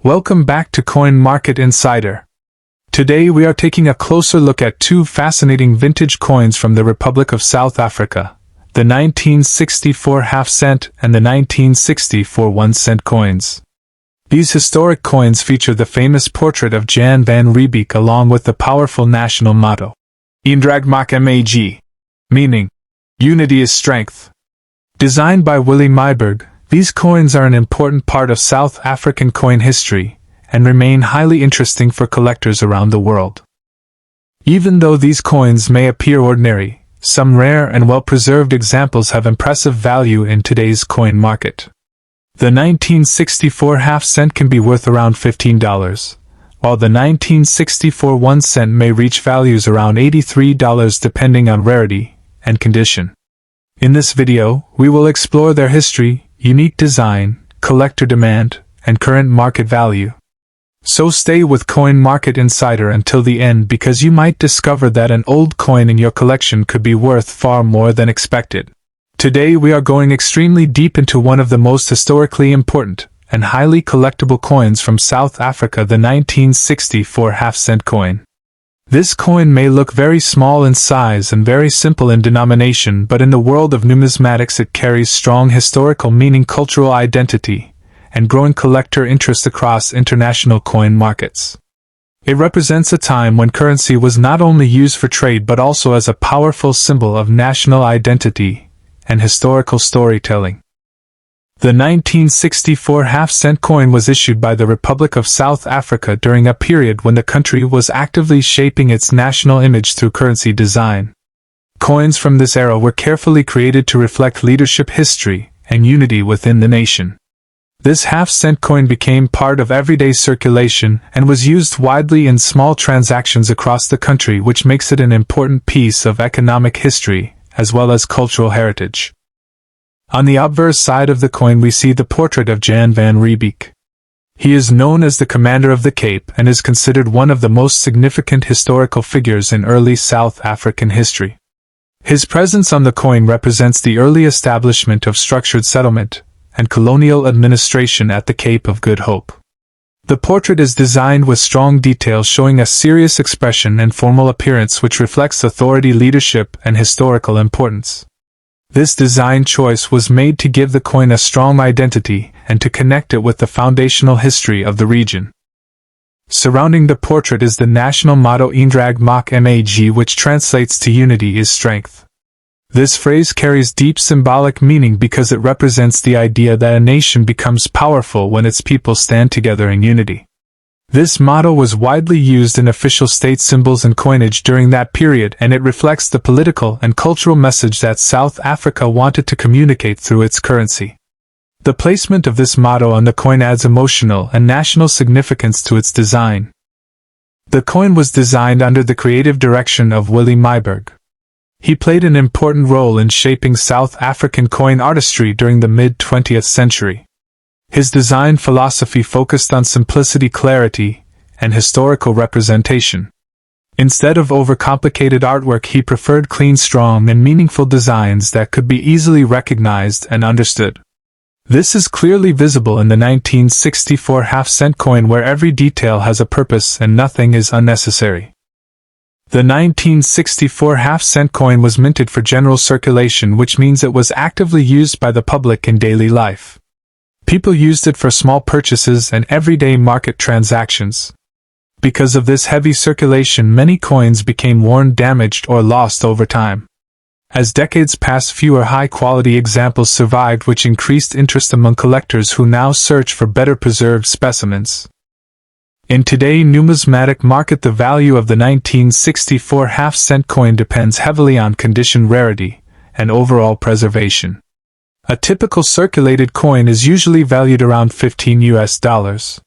Welcome back to Coin Market Insider. Today we are taking a closer look at two fascinating vintage coins from the Republic of South Africa, the 1964 half-cent and the 1964 1-cent coins. These historic coins feature the famous portrait of Jan van Riebeeck along with the powerful national motto, Eendracht maak mag, meaning, Unity is strength. Designed by Willie Myburgh, these coins are an important part of South African coin history, and remain highly interesting for collectors around the world. Even though these coins may appear ordinary, some rare and well-preserved examples have impressive value in today's coin market. The 1964 half-cent can be worth around $15, while the 1964 1-cent may reach values around $83 depending on rarity and condition. In this video, we will explore their history, unique design, collector demand, and current market value. So stay with Coin Market Insider until the end because you might discover that an old coin in your collection could be worth far more than expected. Today we are going extremely deep into one of the most historically important and highly collectible coins from South Africa, the 1964 half-cent coin. This coin may look very small in size and very simple in denomination, but in the world of numismatics it carries strong historical meaning, cultural identity, and growing collector interest across international coin markets. It represents a time when currency was not only used for trade but also as a powerful symbol of national identity and historical storytelling. The 1964 half-cent coin was issued by the Republic of South Africa during a period when the country was actively shaping its national image through currency design. Coins from this era were carefully created to reflect leadership, history, and unity within the nation. This half-cent coin became part of everyday circulation and was used widely in small transactions across the country, which makes it an important piece of economic history as well as cultural heritage. On the obverse side of the coin we see the portrait of Jan van Riebeeck. He is known as the Commander of the Cape and is considered one of the most significant historical figures in early South African history. His presence on the coin represents the early establishment of structured settlement and colonial administration at the Cape of Good Hope. The portrait is designed with strong detail showing a serious expression and formal appearance which reflects authority, leadership, and historical importance. This design choice was made to give the coin a strong identity and to connect it with the foundational history of the region. Surrounding the portrait is the national motto Eendracht maak mag, which translates to Unity is strength. This phrase carries deep symbolic meaning because it represents the idea that a nation becomes powerful when its people stand together in unity. This motto was widely used in official state symbols and coinage during that period, and it reflects the political and cultural message that South Africa wanted to communicate through its currency. The placement of this motto on the coin adds emotional and national significance to its design. The coin was designed under the creative direction of Willie Myburgh. He played an important role in shaping South African coin artistry during the mid-20th century. His design philosophy focused on simplicity, clarity, and historical representation. Instead of overcomplicated artwork, he preferred clean, strong, and meaningful designs that could be easily recognized and understood. This is clearly visible in the 1964 half-cent coin, where every detail has a purpose and nothing is unnecessary. The 1964 half-cent coin was minted for general circulation, which means it was actively used by the public in daily life. People used it for small purchases and everyday market transactions. Because of this heavy circulation, many coins became worn, damaged, or lost over time. As decades passed, fewer high-quality examples survived, which increased interest among collectors who now search for better preserved specimens. In today's numismatic market, the value of the 1964 half-cent coin depends heavily on condition, rarity, and overall preservation. A typical circulated coin is usually valued around $15.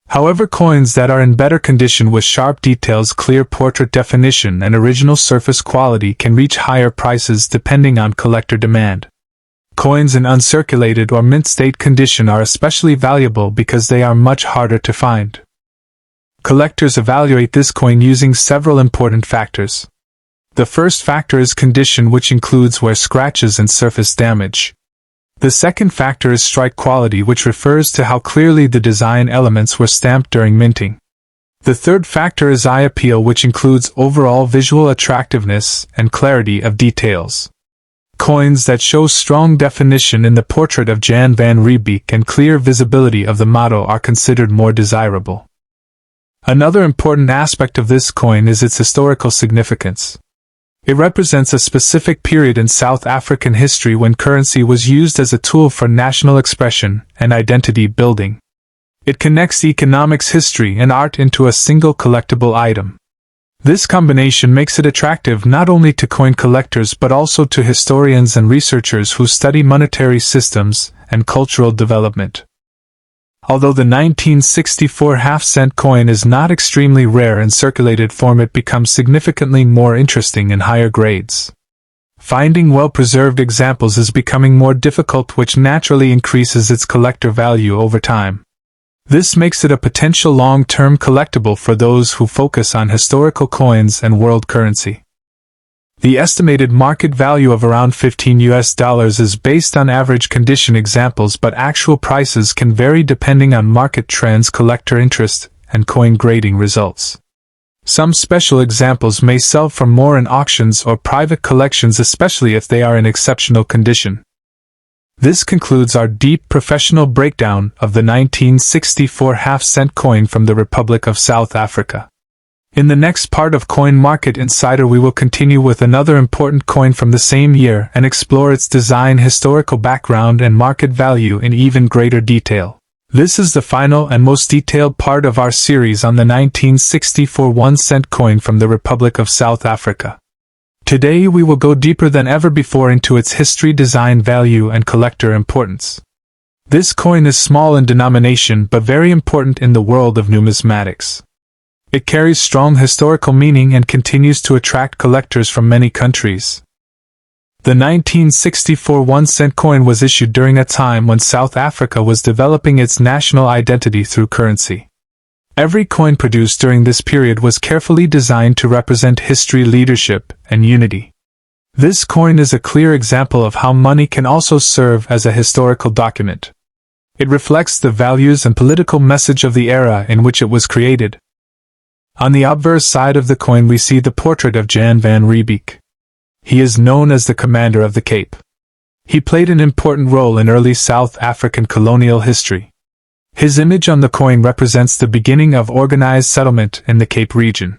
However, coins that are in better condition with sharp details, clear portrait definition, and original surface quality can reach higher prices depending on collector demand. Coins in uncirculated or mint state condition are especially valuable because they are much harder to find. Collectors evaluate this coin using several important factors. The first factor is condition, which includes wear, scratches, and surface damage. The second factor is strike quality, which refers to how clearly the design elements were stamped during minting. The third factor is eye appeal, which includes overall visual attractiveness and clarity of details. Coins that show strong definition in the portrait of Jan van Riebeeck and clear visibility of the motto are considered more desirable. Another important aspect of this coin is its historical significance. It represents a specific period in South African history when currency was used as a tool for national expression and identity building. It connects economics, history, and art into a single collectible item. This combination makes it attractive not only to coin collectors but also to historians and researchers who study monetary systems and cultural development. Although the 1964 half-cent coin is not extremely rare in circulated form, it becomes significantly more interesting in higher grades. Finding well-preserved examples is becoming more difficult, which naturally increases its collector value over time. This makes it a potential long-term collectible for those who focus on historical coins and world currency. The estimated market value of around $15 is based on average condition examples, but actual prices can vary depending on market trends, collector interest, and coin grading results. Some special examples may sell for more in auctions or private collections, especially if they are in exceptional condition. This concludes our deep professional breakdown of the 1964 half-cent coin from the Republic of South Africa. In the next part of Coin Market Insider, we will continue with another important coin from the same year and explore its design, historical background, and market value in even greater detail. This is the final and most detailed part of our series on the 1964 1-cent coin from the Republic of South Africa. Today we will go deeper than ever before into its history, design, value, and collector importance. This coin is small in denomination but very important in the world of numismatics. It carries strong historical meaning and continues to attract collectors from many countries. The 1964 1-cent coin was issued during a time when South Africa was developing its national identity through currency. Every coin produced during this period was carefully designed to represent history, leadership, and unity. This coin is a clear example of how money can also serve as a historical document. It reflects the values and political message of the era in which it was created. On the obverse side of the coin we see the portrait of Jan van Riebeeck. He is known as the Commander of the Cape. He played an important role in early South African colonial history. His image on the coin represents the beginning of organized settlement in the Cape region.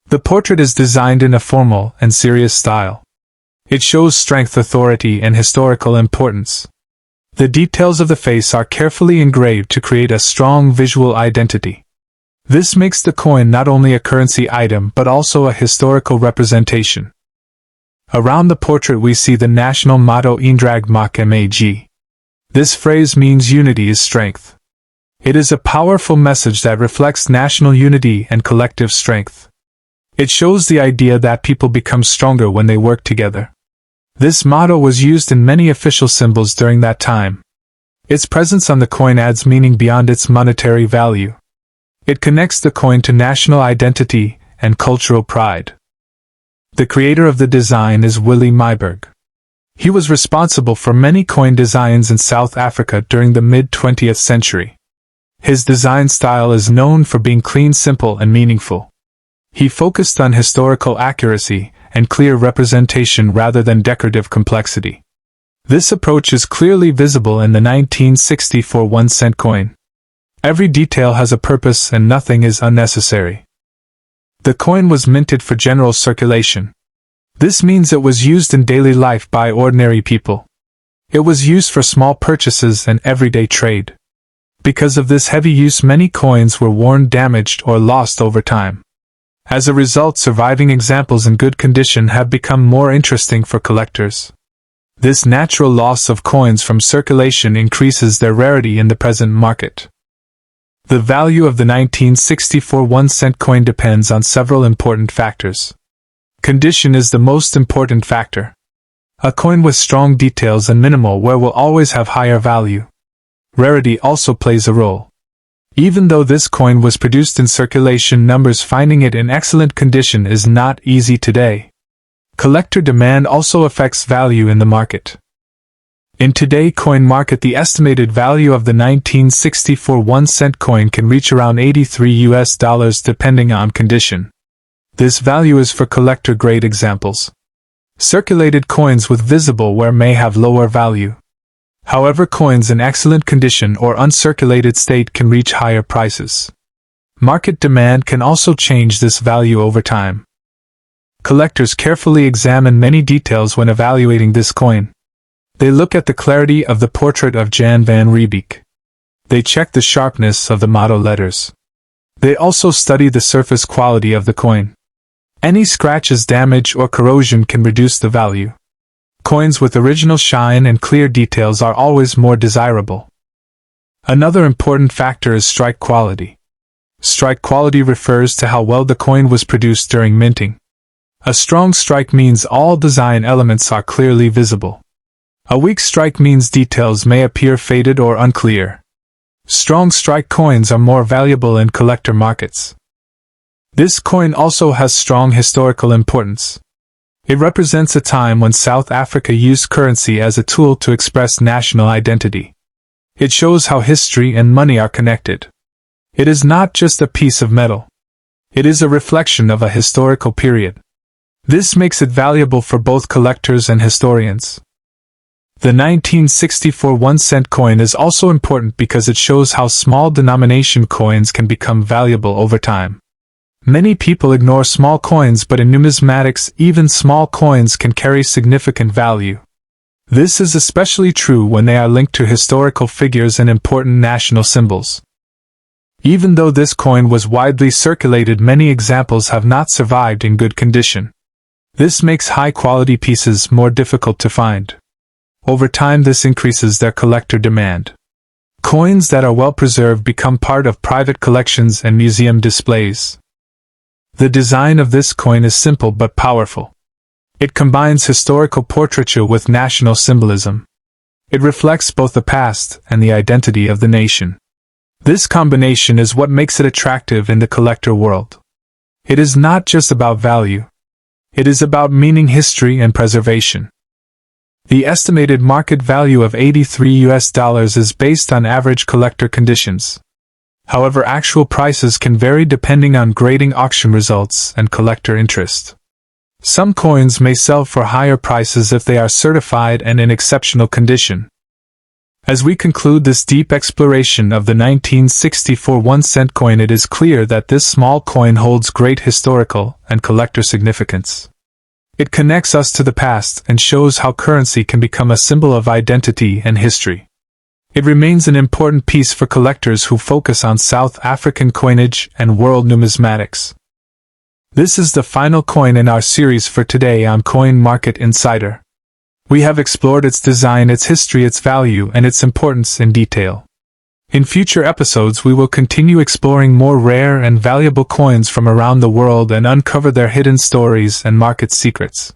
The portrait is designed in a formal and serious style. It shows strength, authority, and historical importance. The details of the face are carefully engraved to create a strong visual identity. This makes the coin not only a currency item but also a historical representation. Around the portrait we see the national motto Eendrag maak mag. This phrase means unity is strength. It is a powerful message that reflects national unity and collective strength. It shows the idea that people become stronger when they work together. This motto was used in many official symbols during that time. Its presence on the coin adds meaning beyond its monetary value. It connects the coin to national identity and cultural pride. The creator of the design is Willie Myburgh. He was responsible for many coin designs in South Africa during the mid-20th century. His design style is known for being clean, simple, and meaningful. He focused on historical accuracy and clear representation rather than decorative complexity. This approach is clearly visible in the 1964 1-cent coin. Every detail has a purpose and nothing is unnecessary. The coin was minted for general circulation. This means it was used in daily life by ordinary people. It was used for small purchases and everyday trade. Because of this heavy use, many coins were worn, damaged, or lost over time. As a result, surviving examples in good condition have become more interesting for collectors. This natural loss of coins from circulation increases their rarity in the present market. The value of the 1964 1-cent coin depends on several important factors. Condition is the most important factor. A coin with strong details and minimal wear will always have higher value. Rarity also plays a role. Even though this coin was produced in circulation numbers, finding it in excellent condition is not easy today. Collector demand also affects value in the market. In today's coin market, the estimated value of the 1964 1-cent coin can reach around $83 depending on condition. This value is for collector-grade examples. Circulated coins with visible wear may have lower value. However, coins in excellent condition or uncirculated state can reach higher prices. Market demand can also change this value over time. Collectors carefully examine many details when evaluating this coin. They look at the clarity of the portrait of Jan van Riebeeck. They check the sharpness of the motto letters. They also study the surface quality of the coin. Any scratches, damage, or corrosion can reduce the value. Coins with original shine and clear details are always more desirable. Another important factor is strike quality. Strike quality refers to how well the coin was produced during minting. A strong strike means all design elements are clearly visible. A weak strike means details may appear faded or unclear. Strong strike coins are more valuable in collector markets. This coin also has strong historical importance. It represents a time when South Africa used currency as a tool to express national identity. It shows how history and money are connected. It is not just a piece of metal. It is a reflection of a historical period. This makes it valuable for both collectors and historians. The 1964 1-cent coin is also important because it shows how small denomination coins can become valuable over time. Many people ignore small coins, but in numismatics, even small coins can carry significant value. This is especially true when they are linked to historical figures and important national symbols. Even though this coin was widely circulated, many examples have not survived in good condition. This makes high-quality pieces more difficult to find. Over time, this increases their collector demand. Coins that are well preserved become part of private collections and museum displays. The design of this coin is simple but powerful. It combines historical portraiture with national symbolism. It reflects both the past and the identity of the nation. This combination is what makes it attractive in the collector world. It is not just about value. It is about meaning, history, and preservation. The estimated market value of $83 is based on average collector conditions. However, actual prices can vary depending on grading, auction results, and collector interest. Some coins may sell for higher prices if they are certified and in exceptional condition. As we conclude this deep exploration of the 1964 1-cent coin, it is clear that this small coin holds great historical and collector significance. It connects us to the past and shows how currency can become a symbol of identity and history. It remains an important piece for collectors who focus on South African coinage and world numismatics. This is the final coin in our series for today on Coin Market Insider. We have explored its design, its history, its value, and its importance in detail. In future episodes, we will continue exploring more rare and valuable coins from around the world and uncover their hidden stories and market secrets.